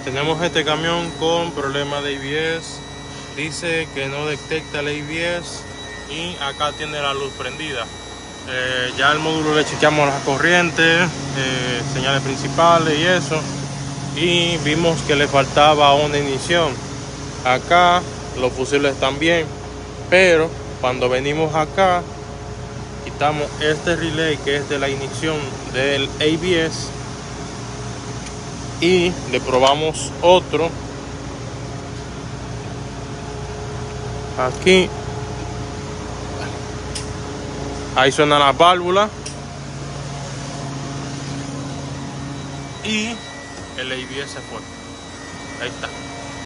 Tenemos este camión con problema de ABS. Dice que no detecta el ABS y acá tiene la luz prendida. Ya el módulo le chequeamos las corrientes, señales principales y eso, y vimos que le faltaba una ignición. Acá los fusibles están bien, pero cuando venimos acá quitamos este relay que es de la ignición del ABS y le probamos otro. Aquí ahí suena la válvula y el ABS se fue. Ahí está.